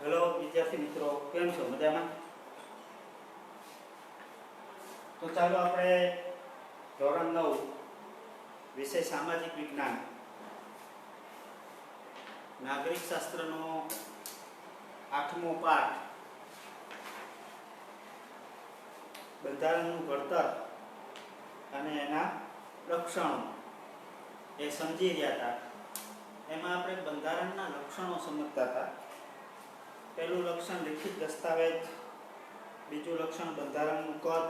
Hello વિદ્યાર્થી મિત્રો, કેમ છો? મજામાં? તો ચાલો આપણે ધોરણ 9 વિષય સામાજિક વિજ્ઞાન નાગરિક શાસ્ત્રનો 8મો પાઠ બંધારણનું ઘડતર અને એના લક્ષણો એ સમજી રહ્યા હતા. એમાં આપણે બંધારણના લક્ષણો સમજતા હતા. પહેલું લક્ષણ લિખિત દસ્તાવેજ, બીજું લક્ષણ બંધારણનું કદ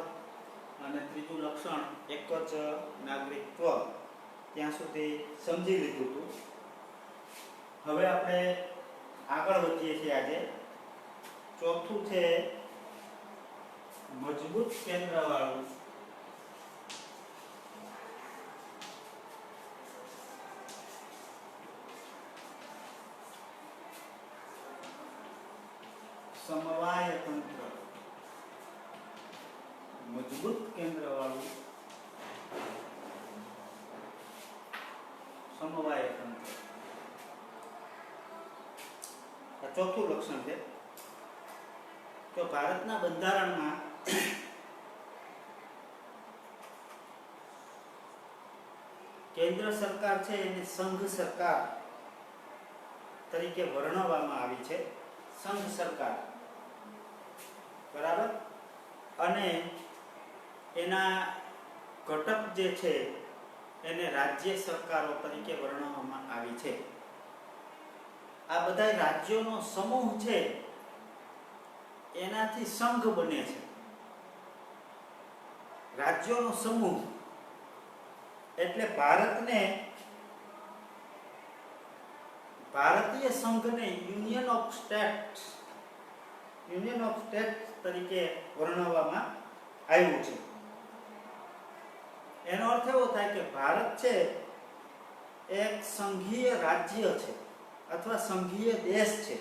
અને ત્રીજું લક્ષણ એક જ નાગરિકત્વ. ત્યાં સુધી સમજી લીધું હતું. હવે આપણે આગળ વધીએ છીએ. આજે ચોથું છે મજબૂત કેન્દ્રવાળું સમવાય તંત્ર. મજબૂત કેન્દ્રવાળું સમવાય તંત્ર, આ ચોથું લક્ષણ છે. તો ભારતના બંધારણમાં કેન્દ્ર સરકાર છે એને સંઘ સરકાર તરીકે વર્ણવવામાં આવી છે. સંઘ સરકાર, બરાબર. અને એના ઘટક જે છે એને રાજ્ય સરકારો તરીકે વર્ણવવામાં આવી છે. આ બધા રાજ્યોનો સમૂહ છે, એનાથી સંઘ બને છે. રાજ્યોનો સમૂહ એટલે ભારતીય સંઘને યુનિયન ઓફ સ્ટેટ્સ તરીકે વર્ણવવામાં આવ્યું છે. એનો અર્થ એવો થાય કે ભારત છે એક સંઘીય રાજ્ય છે અથવા સંઘીય દેશ છે.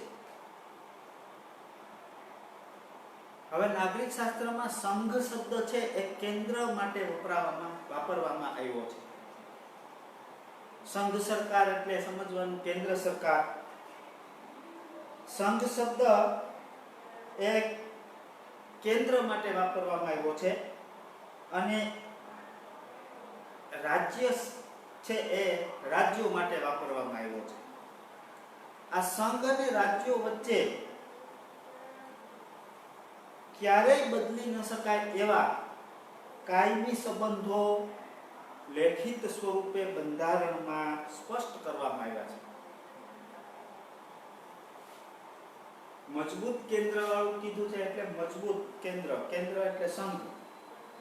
હવે નાગરિક શાસ્ત્રમાં સંઘ શબ્દ છે એ કેન્દ્ર માટે વાપરવામાં આવ્યો છે. સંઘ સરકાર એટલે સમજવાનું કેન્દ્ર સરકાર. સંઘ શબ્દ એ કેન્દ્ર માટે વાપરવામાં આવ્યો છે અને રાજ્ય છે એ રાજ્યો માટે વાપરવામાં આવ્યો છે. આ સંઘ અને રાજ્યો વચ્ચે ક્યારેય બદલી ન શકાય એવા કાયમી સંબંધો લેખિત સ્વરૂપે બંધારણમાં સ્પષ્ટ કરવામાં આવ્યા છે. મજબૂત કેન્દ્રવાળું કીધું છે એટલે મજબૂત કેન્દ્ર એટલે સંઘ,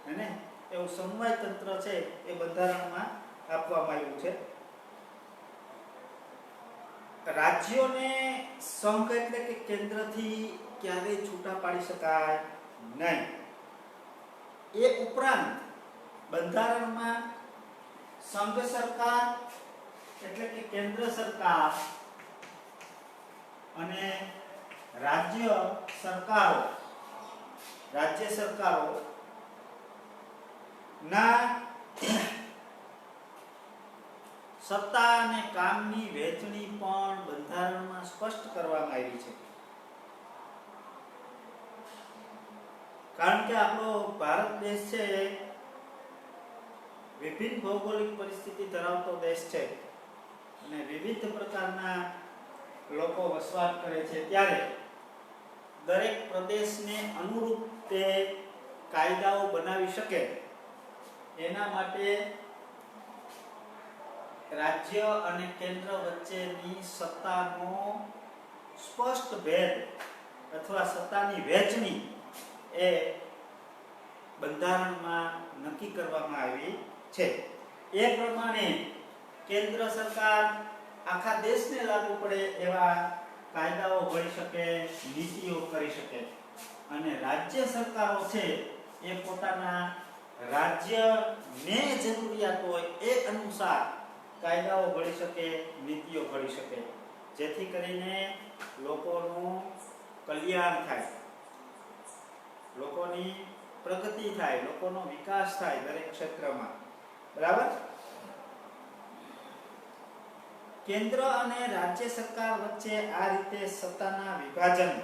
અને એવું સમવાય તંત્ર છે એ બંધારણમાં આપવામાં આવ્યું છે. રાજ્યોને સંઘ એટલે કે કેન્દ્રથી ક્યારેય છૂટા પાડી શકાય નહીં. એ ઉપરાંત બંધારણમાં સંઘ સરકાર એટલે કે કેન્દ્ર સરકાર અને રાજ્ય સરકારો ના સત્તા અને કામની વહેંચણી પણ બંધારણમાં સ્પષ્ટ કરવામાં આવી છે. કારણ કે આપણો ભારત દેશ છે વિભિન્ન ભૌગોલિક પરિસ્થિતિ ધરાવતો દેશ છે અને વિવિધ પ્રકારના લોકો વસવાટ કરે છે, ત્યારે દરેક પ્રદેશને અનુરૂપ તે કાયદાઓ બનાવી શકે એના માટે રાજ્ય અને કેન્દ્ર વચ્ચેની સત્તાનો સ્પષ્ટ ભેદ અથવા સત્તાની વહેંચણી એ બંધારણમાં નક્કી કરવામાં આવી છે. એ પ્રમાણે કેન્દ્ર સરકાર આખા દેશને લાગુ પડે એવા કાયદાઓ ઘડી શકે, નીતિઓ કરી શકે, અને રાજ્ય સરકારો છે એ પોતાના રાજ્યને જરૂરિયાત હોય એ અનુસાર કાયદાઓ ઘડી શકે, નીતિઓ ઘડી શકે, જેથી કરીને લોકોનું કલ્યાણ થાય, લોકોની પ્રગતિ થાય, લોકોનો વિકાસ થાય દરેક ક્ષેત્રમાં. બરાબર. કેન્દ્ર અને રાજ્ય સરકાર વચ્ચે આ રીતે સત્તાના વિભાજનથી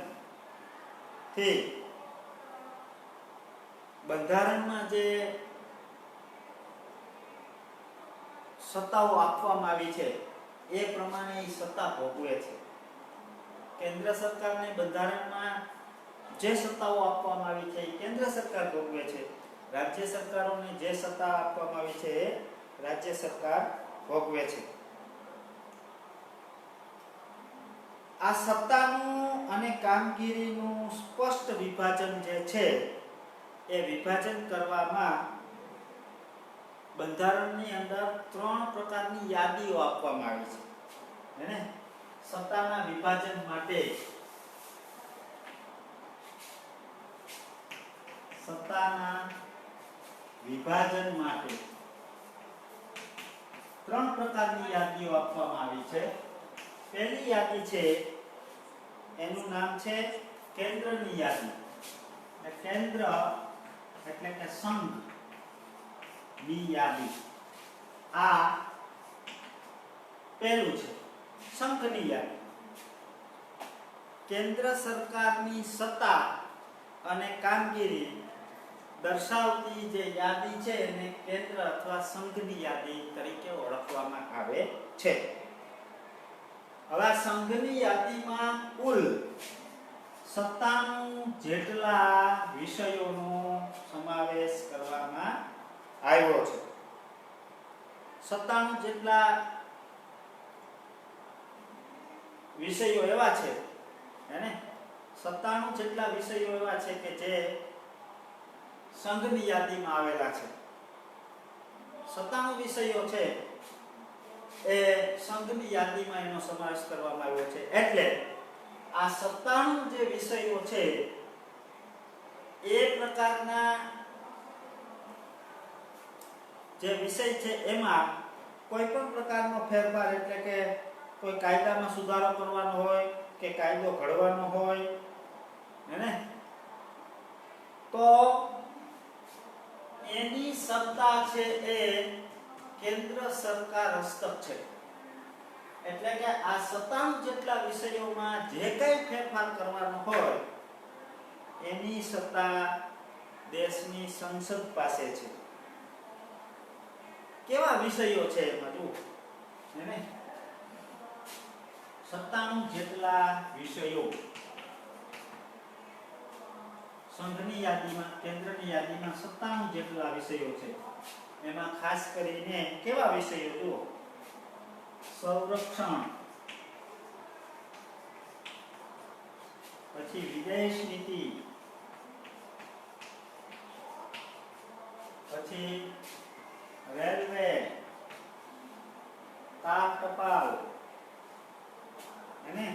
બંધારણમાં જે સત્તાઓ આપવામાં આવી છે એ પ્રમાણે એ સત્તા ભોગવે છે. કેન્દ્ર સરકારને બંધારણમાં જે સત્તાઓ આપવામાં આવી છે એ કેન્દ્ર સરકાર ભોગવે છે. રાજ્ય સરકારોને જે સત્તા આપવામાં આવી છે એ રાજ્ય સરકાર ભોગવે છે. આ સત્તાનું અને કામગીરીનું સ્પષ્ટ વિભાજન જે છે એ વિભાજન કરવામાં બંધારણની અંદર 3 પ્રકારની યાદીઓ આપવામાં આવી છે. હે સત્તાના વિભાજન માટે ત્રણ પ્રકારની યાદીઓ આપવામાં આવી છે. પહેલી યાદી છે એનું નામ છે કેન્દ્રની યાદી. કેન્દ્ર એટલે કે સંઘ ની યાદી. આ પહેલું છે સંઘની યાદી. કેન્દ્ર સરકારની સત્તા અને કામગીરી દર્શાવતી જે યાદી છે એને કેન્દ્ર અથવા સંઘની યાદી તરીકે ઓળખવામાં આવે છે. હવે સંઘની યાદીમાં કુલ 97 જેટલા વિષયોનો સમાવેશ કરવામાં આવ્યો છે. 97 જેટલા વિષયો એવા છે, હે 97 જેટલા વિષયો એવા છે કે જે સંઘની યાદીમાં આવેલા છે. 97 વિષયો છે એ સંઘની યાદીમાં એનો સમાવેશ કરવામાં આવ્યો છે. એટલે આ 97 જે વિષયો છે એ પ્રકારના જે વિષય છે એમાં કોઈ પણ પ્રકારનો ફેરફાર એટલે કે કોઈ કાયદામાં સુધારો કરવાનો હોય કે કાયદો ઘડવાનો હોય હે તો એની સત્તા છે એ કેન્દ્ર સરકાર હસ્તક છે. એટલે કે આ 97 જેટલા વિષયોમાં જે કંઈ ફેરફાર કરવાનો હોય એની સત્તા દેશની સંસદ પાસે છે. કેવા વિષયો છે એમાં જુઓ, હે 97 જેટલા વિષયો સંઘની યાદીમાં, કેન્દ્રની યાદીમાં 97 જેટલા વિષયો છે. એમાં ખાસ કરીને કેવા વિષયો જુઓ, સંરક્ષણ, પછી વિદેશ નીતિ, પછી રેલવે, તાર ટપાલ, અને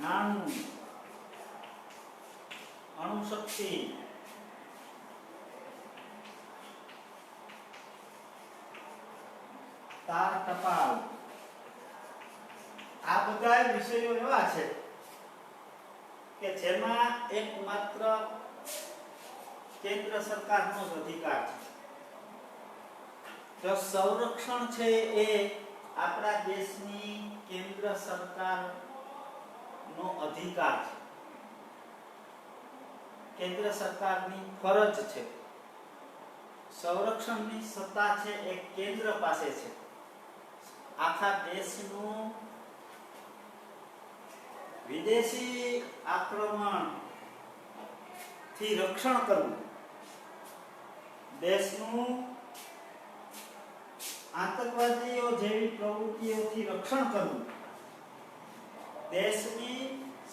નાણું, અણુશક્તિ, તાર ટપાલ, આ બધા વિષયો એવા છે કે જેમાં એકમાત્ર કેન્દ્ર સરકારનો જ અધિકાર છે. જો સંરક્ષણ છે એ આપણા દેશની કેન્દ્ર સરકારનો અધિકાર છે, કેન્દ્ર સરકારની ફરજ છે. સંરક્ષણની સત્તા છે એ કેન્દ્ર પાસે છે. આખા દેશનું વિદેશી આક્રમણ થી રક્ષણ કરવું, દેશનું આતંકવાદીઓ જેવી પ્રવૃત્તિઓથી રક્ષણ કરવું, દેશની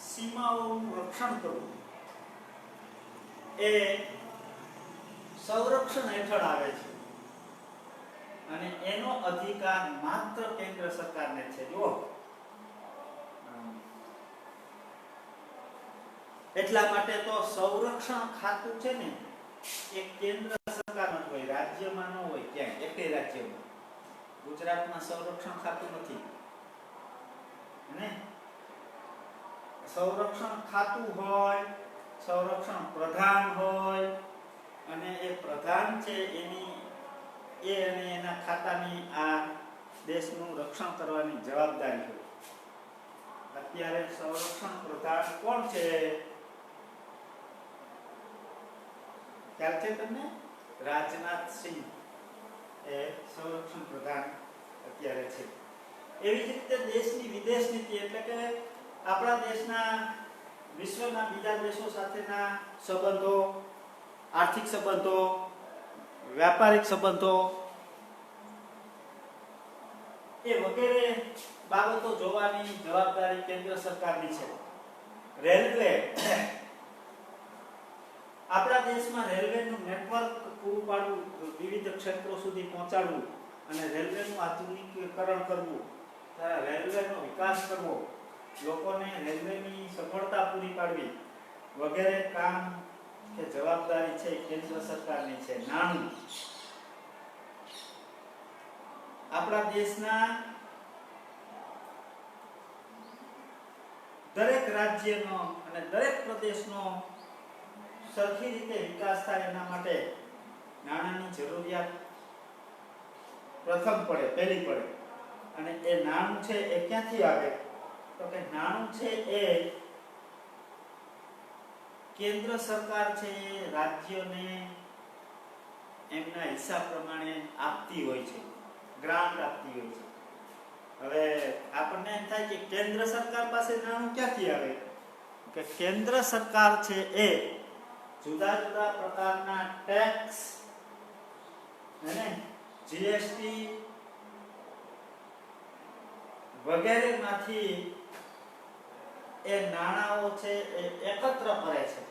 સીમાઓનું રક્ષણ કરવું એ સંરક્ષણ હેઠળ આવે છે. અને એનો અધિકાર માત્ર કેન્દ્ર સરકારને છે. જુઓ, એટલા માટે તો સંરક્ષણ ખાતું છે ને એ કેન્દ્ર સરકારમાં હોય, રાજ્યમાં ન હોય. ક્યાંય એકે રાજ્યમાં, ગુજરાતમાં સંરક્ષણ ખાતું નથી ને. સંરક્ષણ ખાતું હોય, સંરક્ષણ પ્રધાન હોય, અને એ પ્રધાન છે એની એ અને એના ખાતાની આ દેશનું રક્ષણ કરવાની જવાબદારી હોય. અત્યારે સંરક્ષણ પ્રધાન કોણ છે? ખ્યાલ છે તમને? રાજનાથ સિંહ એ સંરક્ષણ પ્રધાન અત્યારે છે. એવી જ રીતે દેશની વિદેશ નીતિ એટલે કે આપણા દેશના વિશ્વના બીજા દેશો સાથેના સંબંધો, આર્થિક સંબંધો, વ્યાપારિક સંબંધો એ વગેરે બાબતો જોવાની જવાબદારી કેન્દ્ર સરકારની છે. રેલવે, આપણા દેશમાં રેલવેનું નેટવર્ક પૂરું પાડવું, વિવિધ ક્ષેત્રો સુધી પહોંચાડવું અને રેલવેનું આધુનિકીકરણ કરવું, રેલવેનો વિકાસ કરવો, લોકોને રેલવેની સફળતા પૂરી પાડવી વગેરે કામ કે જવાબદારી છે કેન્દ્ર સરકારની છે. નાણું, આપણા દેશના દરેક રાજ્યનો અને દરેક પ્રદેશનો સરખી રીતે વિકાસ થાય એના માટે નાણાંની જરૂરિયાત પહેલી પડે. અને એ નાણું છે એ ક્યાંથી આવે? તો કે નાણું છે એ કેન્દ્ર સરકાર છે એ રાજ્યોને એમના હિસાબ પ્રમાણે આપતી હોય છે, ગ્રાન્ટ આપતી હોય છે. હવે આપણને એમ થાય કે કેન્દ્ર સરકાર પાસે નાણું ક્યાંથી આવે? કે કેન્દ્ર સરકાર છે એ જુદા જુદા પ્રકારના ટેક્સ અને જીએસટી વગેરેમાંથી એ નાણાઓ છે એ એકત્ર કરે છે.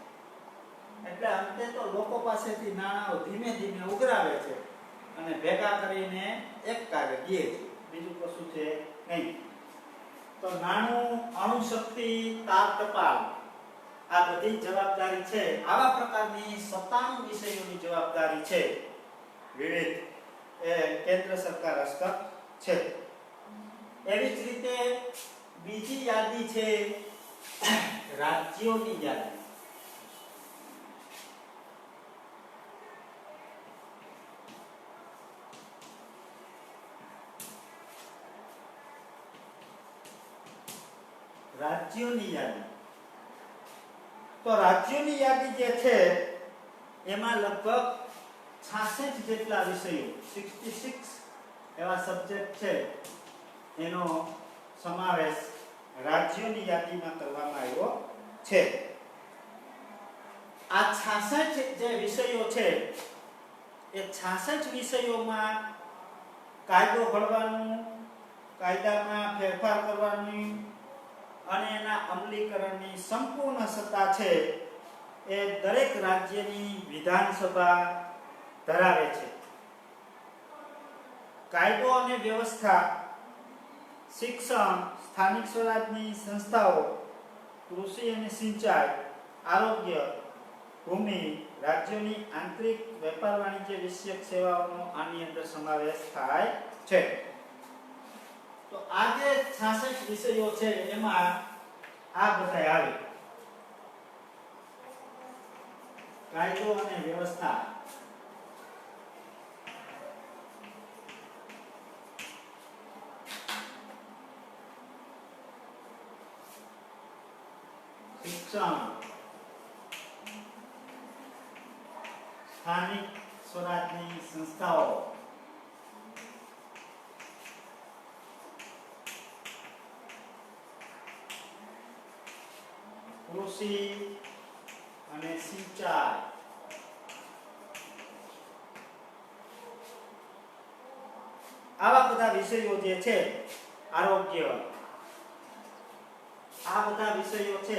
એટલે અંતે તો લોકો પાસેથી નાણાઓ ધીમે ધીમે ઉઘરાવે છે અને ભેગા કરીને એક કાગે દે છે, બીજું કશું છે નહીં. તો નાણું, અણુશક્તિ, તાર ટપાલ આ બધી જવાબદારી છે. આવા પ્રકારની 97 વિષયોની જવાબદારી છે વિવિધ એ કેન્દ્ર સરકાર હસ્તક છે. એવી જ રીતે બીજી યાદી છે રાજ્યોની યાદી. રાજ્યોની યાદી, તો રાજ્યોની યાદી જે છે એમાં લગભગ 66 જેટલા વિષયો, 66 એવા સબ્જેક્ટ છે એનો સમાવેશ રાજ્યોની યાદીમાં કરવામાં આવ્યો છે. આ 66 જે વિષયો છે એ 66 વિષયોમાં કાયદો ઘડવાનું, કાયદામાં ફેરફાર કરવાની અને એના અમલીકરણની સંપૂર્ણ સત્તા છે એ દરેક રાજ્યની વિધાનસભા ધરાવે છે. કાયદો અને વ્યવસ્થા, શિક્ષણ, સ્થાનિક સ્વરાજની સંસ્થાઓ, કૃષિ અને સિંચાઈ, આરોગ્ય, ભૂમિ, રાજ્યોની આંતરિક વેપાર વાણિજ્ય વિષયક સેવાઓનો આની અંદર સમાવેશ થાય છે. તો આ જે 66 વિષયો છે એમાં આ બધા આવે. કાયદો અને વ્યવસ્થા, શિક્ષણ, સ્થાનિક સ્વરાજની સંસ્થાઓ, કૃષિ અને સિંચાઈ, આવા બધા વિષયો જે છે, આરોગ્ય, આ બધા વિષયો છે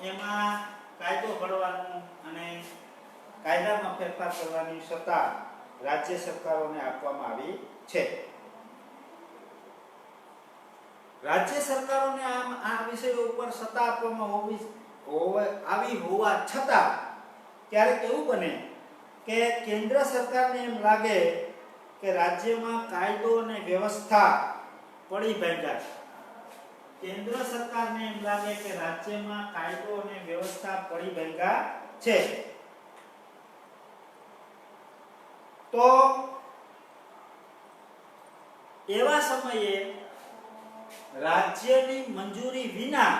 એમાં કાયદો ઘડવાનું અને કાયદામાં ફેરફાર કરવાની સત્તા રાજ્ય સરકારોને આપવામાં આવી છે. રાજ્ય સરકારોને આ વિષયો ઉપર સત્તા આપવામાં આવી હોવા છતાં ક્યારેક એવું બને કે કેન્દ્ર સરકારને એમ લાગે કે રાજ્યમાં કાયદો અને વ્યવસ્થા પડી ભાંગ્યા છે. કેન્દ્ર સરકારને એમ લાગે કે રાજ્યમાં કાયદો અને વ્યવસ્થા પડી ભાંગ્યા છે. તો એવા સમયે રાજ્યની મંજૂરી વિના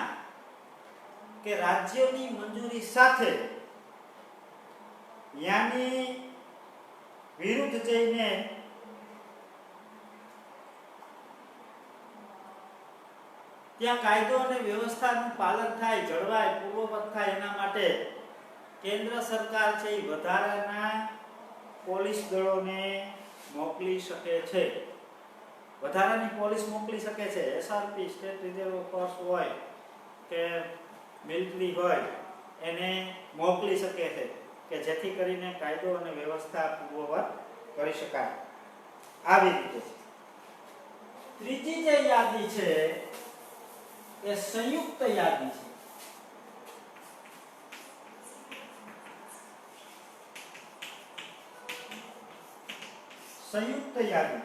કે રાજ્યની મંજૂરી સાથે યાની વિરુદ્ધ જઈને ત્યાં કાયદો અને વ્યવસ્થાનું પાલન થાય, જળવાય, પૂર્વવત થાય એના માટે કેન્દ્ર સરકાર છે એ વધારાના પોલીસ દળોને મોકલી શકે છે. વધારાની પોલીસ મોકલી શકે છે. એસઆરપી સ્ટેટ રિઝર્વ ફોર્સ હોય કે મિલિટરી હોય એને મોકલી શકે છે કે જેથી કરીને કાયદો અને વ્યવસ્થા પૂર્વવત કરી શકાય. આવી રીતે છે. ત્રીજી જે યાદી છે એ સંયુક્ત યાદી છે. સંયુક્ત યાદી.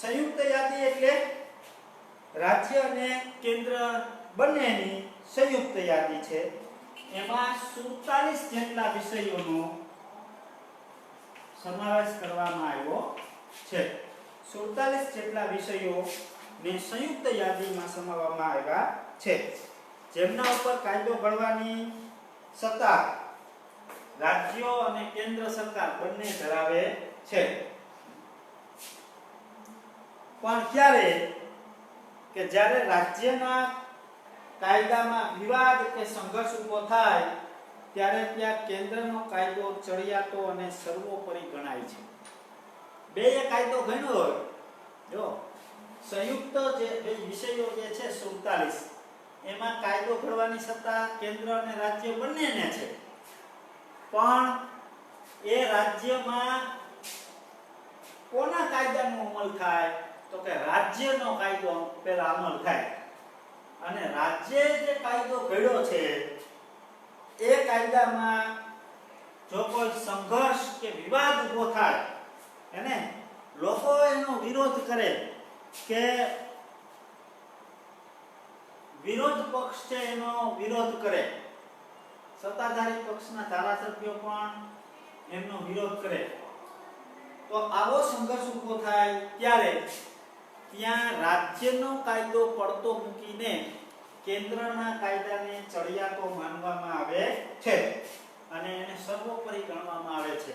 સંયુક્ત યાદી એટલે રાજ્ય અને કેન્દ્ર બંનેની સંયુક્ત યાદી છે. એમાં 47 જેટલા વિષયોનો સમાવેશ કરવામાં આવ્યો છે. 47 જેટલા વિષયોને સંયુક્ત યાદીમાં સમાવવામાં આવ્યા છે, જેમના ઉપર કાયદો ઘડવાની સત્તા રાજ્યો અને કેન્દ્ર સરકાર બંને ધરાવે છે. પણ ક્યારે કે જ્યારે રાજ્યના કાયદામાં વિવાદ કે સંઘર્ષ ઉભો થાય ત્યારે ત્યાં કેન્દ્રનો કાયદો ચડિયાતો અને સર્વોપરી ગણાય છે. બેય કાયદો ગણ્યો હોય, જો સંયુક્ત જે વિષયો જે છે 47 એમાં કાયદો ઘડવાની સત્તા કેન્દ્ર અને રાજ્ય બંનેને છે. પણ એ રાજ્યમાં કોના કાયદાનો અમલ થાય તો કે રાજ્યનો કાયદો પહેલા અમલ થાય. અને રાજ્યે જે કાયદો ઘડ્યો છે એ કાયદામાં જો કોઈ સંઘર્ષ કે વિવાદ ઉભો થાય અને લોકો એનો વિરોધ કરે કે વિરોધ પક્ષ છે એનો વિરોધ કરે, સત્તાધારી પક્ષના ધારાસભ્યો પણ એમનો વિરોધ કરે, તો આવો સંઘર્ષ ઉભો થાય ત્યારે ત્યાં રાજ્યનો કાયદો પડતો મૂકીને કેન્દ્રના કાયદાને ચડિયાતો માનવામાં આવે છે અને એને સર્વોપરી ગણવામાં આવે છે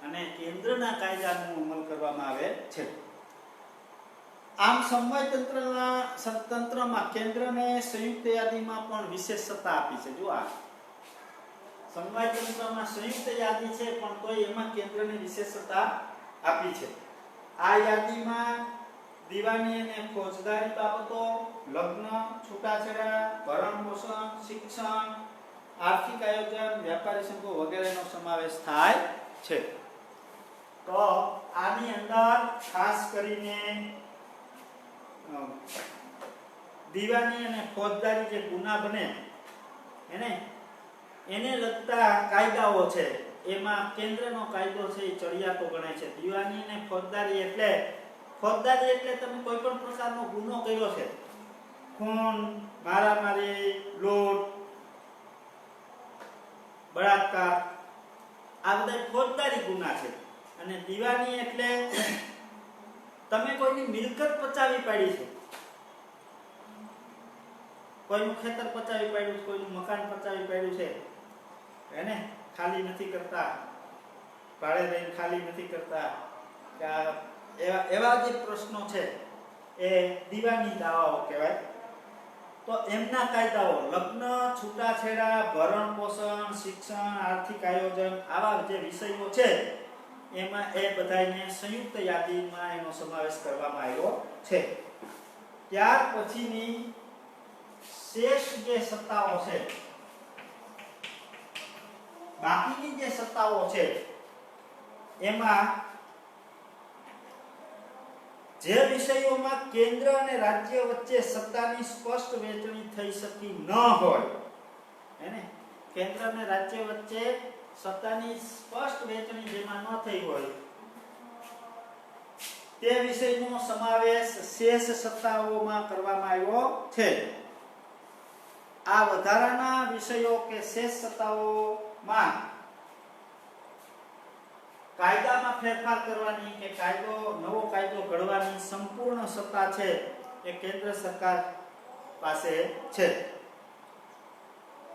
અને કેન્દ્રના કાયદાનો અમલ કરવામાં આવે છે. આમ સમવાય તંત્રમાં કેન્દ્રને સંયુક્ત યાદીમાં પણ વિશેષ સત્તા આપી છે. જો આ સમવાય તંત્રમાં સંયુક્ત યાદી છે પણ તોય એમાં કેન્દ્રને વિશેષ સત્તા આપી છે. આ યાદીમાં દીવાની અને ફોજદારી બાબતો, લગ્ન, છૂટાછેડા, ભરણ-પોષણ, શિક્ષણ, આર્થિક આયોજન, વ્યાપારી સંઘો વગેરેનો સમાવેશ થાય છે. તો આની અંદર ખાસ કરીને દીવાની અને ફોજદારી જે ગુના બને એને લગતા કાયદાઓ છે એમાં કેન્દ્રનો કાયદો છે એ ચડિયાતો ગણે છે. દીવાની અને ફોજદારી એટલે તમે કોઈ પણ પ્રકારનો ગુનો કર્યો છે, ખૂન, મારામારી, લૂંટ, બળાત્કાર, આ બધા ફોજદારી ગુના છે. અને દીવાની એટલે તમે કોઈની મિલકત પચાવી પાડી છે, કોઈનું ખેતર પચાવી પાડ્યું છે, કોઈનું મકાન પચાવી પાડ્યું છે, એને ખાલી નથી કરતા, ભાડે લઈને ખાલી નથી કરતા, એવા જે પ્રશ્નો છે એ દીવાની દાવાઓ કહેવાય. તો એમના કાયદાઓ લગ્ન, છૂટાછેડા, ભરણ પોષણ, શિક્ષણ, આર્થિક આયોજન, આવા જે વિષયો છે એમાં એ બધાને સંયુક્ત યાદીમાં એનો સમાવેશ કરવામાં આવ્યો છે. ત્યાર પછીની શેષ જે સત્તાઓ છે, બાકીની જે સત્તાઓ છે એમાં જે વિષયોમાં કેન્દ્ર અને રાજ્ય વચ્ચે સત્તાની સ્પષ્ટ વહેંચણી થઈ શકી ન હોય, કેન્દ્ર અને રાજ્ય વચ્ચે સત્તાની સ્પષ્ટ વહેંચણી જેમાં ન થઈ હોય તે વિષયનો સમાવેશ શેષ સત્તાઓમાં કરવામાં આવ્યો છે. આ વધારાના વિષયો કે શેષ સત્તાઓમાં કાયદામાં ફેરફાર કરવાની કે નવો કાયદો ઘડવાની સંપૂર્ણ સત્તા છે એ કેન્દ્ર સરકાર પાસે છે.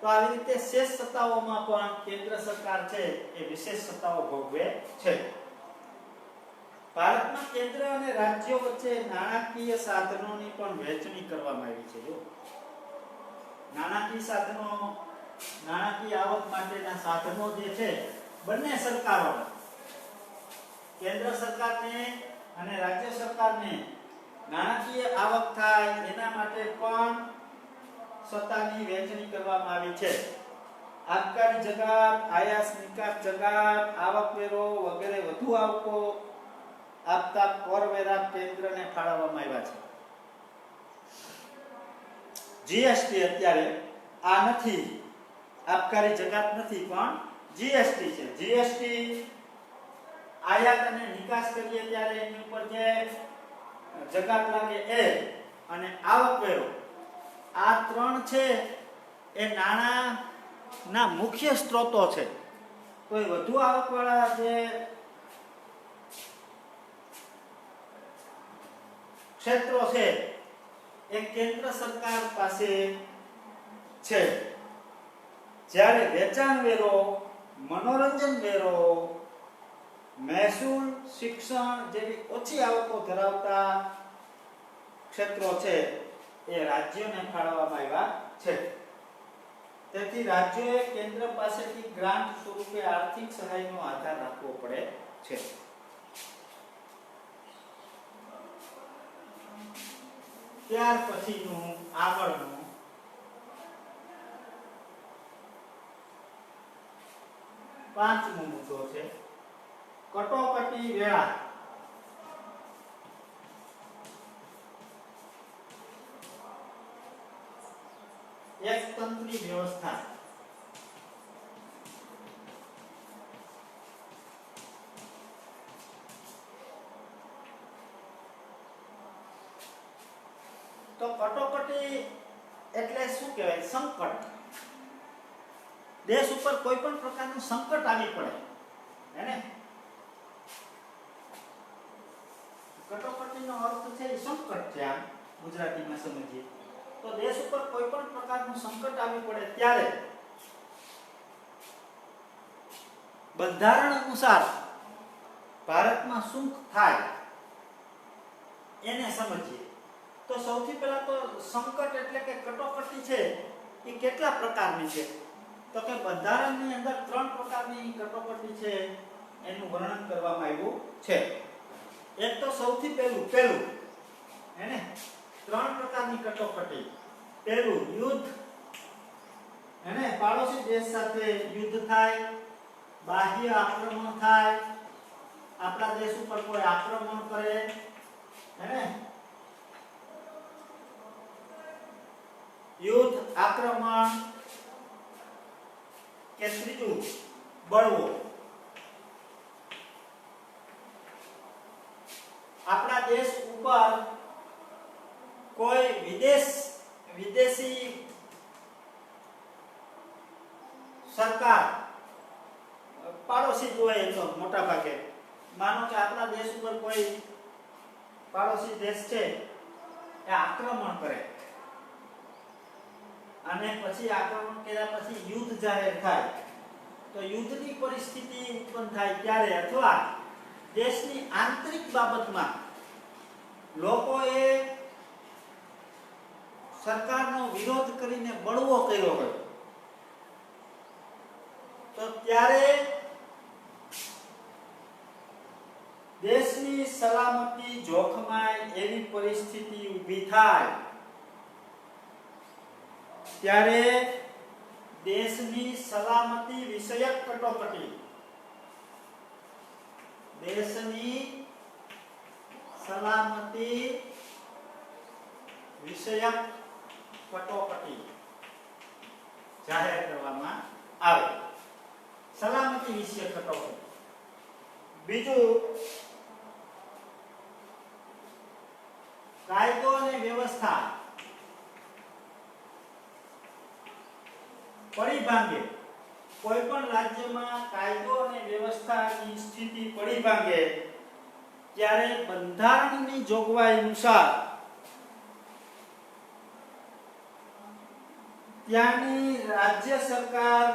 તો આવી રીતે શેષ સત્તાઓમાં પણ કેન્દ્ર સરકાર છે એ વિશેષ સત્તાઓ ભોગવે છે. ભારતમાં કેન્દ્ર અને રાજ્યો વચ્ચે નાણાકીય સાધનોની પણ વહેંચણી કરવામાં આવી છે. નાણાકીય સાધનો, નાણાકીય આવક માટેના સાધનો જે છે બંને સરકારો, કેન્દ્ર સરકારને અને રાજ્ય સરકારને નાણાકીય આવક થાય એના માટે પણ સત્તાની વહેંચણી કરવામાં આવી છે. આબકારી જગાત, આયાત નિકાસ જગાત, આવકવેરો વગેરે વધુ આવકો આપતા કરવેરા કેન્દ્રને ફાળવવામાં આવ્યા છે. જીએસટી અત્યારે આ નથી, આબકારી જગાત નથી, પણ જીએસટી છે. જીએસટી આયાત અને નિકાસ કરીએ ત્યારે એની ઉપર જે જગાત લાગે એ અને આવકવેરો, આ ત્રણ છે એ નાણાંના મુખ્ય સ્ત્રોતો છે. કોઈ વધુ આવકવાળા જે ક્ષેત્રો છે એ કેન્દ્ર સરકાર પાસે છે. જ્યારે વેચાણ વેરો, મનોરંજન વેરો, મહેસૂલ, શિક્ષણ જેવી ઓછી આવકો ધરાવતા ક્ષેત્રો છે એ રાજ્યોને ફાળવવામાં આવ્યા છે. તેથી રાજ્યોએ કેન્દ્ર પાસેથી ગ્રાન્ટ સ્વરૂપે આર્થિક સહાયનો આધાર રાખવો પડે છે. ત્યાર પછીનું આગળનું પાંચમો મુદ્દો છે કટોકટી વેળા. એકતંત્રી વ્યવસ્થા. તો કટોકટી એટલે શું કહેવાય? સંકટ. દેશ ઉપર કોઈ પણ પ્રકારનું સંકટ આવી પડે હે. કટોકટીનો અર્થ છે સંકટ છે. આમ ગુજરાતીમાં સમજીએ તો દેશ ઉપર કોઈ પણ પ્રકારનું સંકટ આવી પડે ત્યારે બંધારણ અનુસાર ભારતમાં શું થાય એને સમજીએ. તો સૌથી પહેલા તો સંકટ એટલે કે કટોકટી છે એ કેટલા પ્રકારની છે? તો કે બંધારણની અંદર 3 પ્રકારની કટોકટી છે એનું વર્ણન કરવામાં આવ્યું છે. એક તો સૌથી પહેલું હેને 3 પ્રકારની કટોકટી. પહેલું યુદ્ધ, હેને પાડોશી દેશ સાથે યુદ્ધ થાય, બાહ્ય આક્રમણ થાય, આપણા દેશ ઉપર કોઈ આક્રમણ કરે, હેને યુદ્ધ, આક્રમણ કે ત્રીજું બળવો. આપણા દેશ ઉપર કોઈ વિદેશી સરકાર, પાડોશી જોઈએ તો મોટા ભાગે માનો કે આપણા દેશ ઉપર કોઈ પાડોશી દેશ છે એ આક્રમણ કરે અને પછી આક્રમણ કર્યા પછી યુદ્ધ જાહેર થાય, તો યુદ્ધની પરિસ્થિતિ ઉત્પન્ન થાય ત્યારે અથવા દેશની આંતરિક બાબતમાં લોકોએ સરકારનો વિરોધ કરીને બળવો કર્યો હોય તો ત્યારે દેશની સલામતી જોખમાય એવી પરિસ્થિતિ ઊભી થાય ત્યારે દેશની સલામતી વિષયક કટોકટી, દેશની સલામતી વિષયક કટોકટી જાહેર કરવામાં આવે. સલામતી વિષયક કટોકટી. બીજું કાયદો અને વ્યવસ્થા પડી ભાંગે કોઈ પણ રાજ્યમાં કાયદો અને વ્યવસ્થાની સ્થિતિ પડી ભાંગે ત્યારે બંધારણની જોગવાઈ અનુસાર ત્યાંની રાજ્ય સરકાર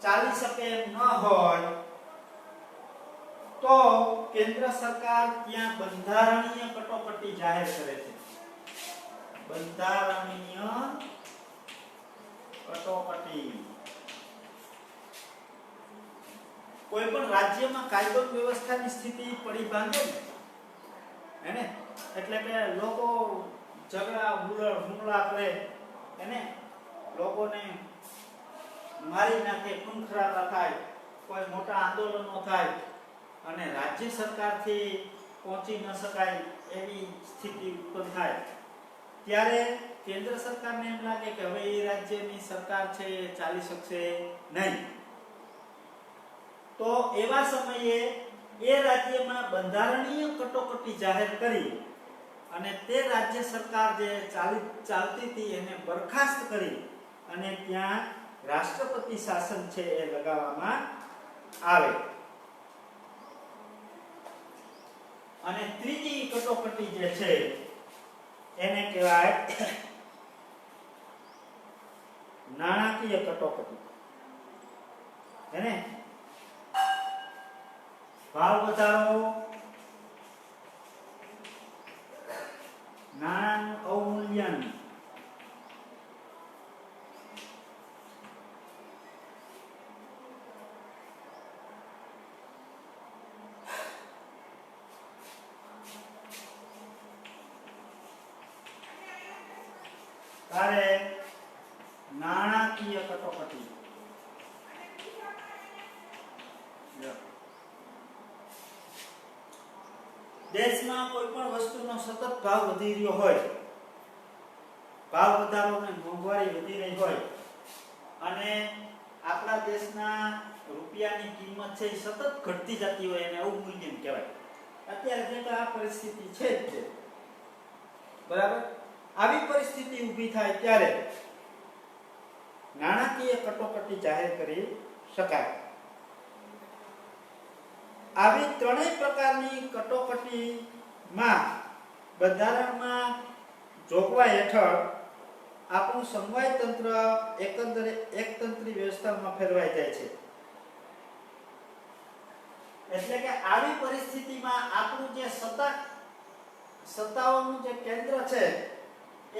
ચાલી શકે એમ ન હોય તો કેન્દ્ર સરકાર ત્યાં બંધારણીય કટોકટી જાહેર કરે છે. બંધારણીય કટોકટી. કોઈ પણ રાજ્યમાં કાયદો વ્યવસ્થાની સ્થિતિ પડી ભાંગે ને એટલે કે લોકો ઝઘડા હુમલા કરે એને લોકોને મારી નાખે, ખૂન-ખરાબા થાય, કોઈ મોટા આંદોલનો થાય અને રાજ્ય સરકારથી પહોંચી ન શકાય એવી સ્થિતિ ઉત્પન્ન થાય ત્યારે કેન્દ્ર સરકારને એમ લાગે કે હવે એ રાજ્યની સરકાર છે એ ચાલી શકશે નહીં, તો એવા સમયે એ રાજ્યમાં બંધારણીય કટોકટી જાહેર કરી અને તે રાજ્ય સરકાર જે ચાલતી હતી એને બરખાસ્ત કરી અને ત્યાં રાષ્ટ્રપતિ શાસન છે એ લગાવવામાં આવે. અને ત્રીજી કટોકટી જે છે એને કહેવાય નાણાકીય કટોકટી. એને ભાવ વધારો, નાણાંનું અવમૂલ્યન, ત્યારે નાણાકીય કટોકટી. દેશમાં કોઈ પણ વસ્તુનો સતત ભાવ વધી રહ્યો હોય, ભાવ વધારો અને મોંઘવારી વધી રહી હોય અને આપણા દેશના રૂપિયાની કિંમત છે એ સતત ઘટતી જતી હોય એને અવમૂલ્યન કહેવાય. અત્યારે જે આ પરિસ્થિતિ છે જ છે, બરાબર. આવી પરિસ્થિતિ ઊભી થાય ત્યારે નાણાકીય કટોકટી જાહેર કરી શકાય. આવી ત્રણેય પ્રકારની કટોકટીમાં બંધારણમાં જોગવાઈ હેઠળ આપણું સમવાય તંત્ર એકંદરે એકતંત્રી વ્યવસ્થામાં ફેરવાઈ જાય છે. એટલે કે આવી પરિસ્થિતિમાં આપણું જે સત્તાઓનું જે કેન્દ્ર છે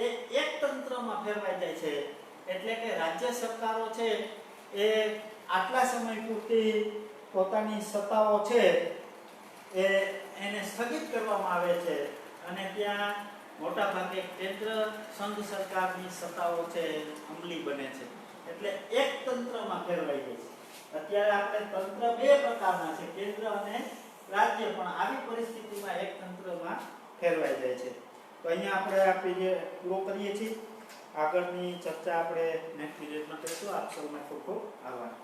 એ એક તંત્રમાં ફેરવાઈ જાય છે. એટલે કે રાજ્ય સરકારો છે એ આટલા સમય પૂરતી પોતાની સત્તાઓ છે એને સ્થગિત કરવામાં આવે છે અને ત્યાં મોટા ભાગે કેન્દ્ર સંઘ સરકારની સત્તાઓ છે અમલી બને છે. એટલે એક તંત્રમાં ફેરવાઈ જાય છે. અત્યારે આપણે તંત્ર બે પ્રકારના છે, કેન્દ્ર અને રાજ્ય, પણ આવી પરિસ્થિતિમાં એક તંત્રમાં ફેરવાઈ જાય છે. તો અહીંયા આપણે આ પીરિયડ પૂરો કરીએ છીએ. આગળની ચર્ચા આપણે નેક્સ્ટ પીરિયડમાં કરીશું. આપ સૌને ખૂબ ખૂબ આભાર.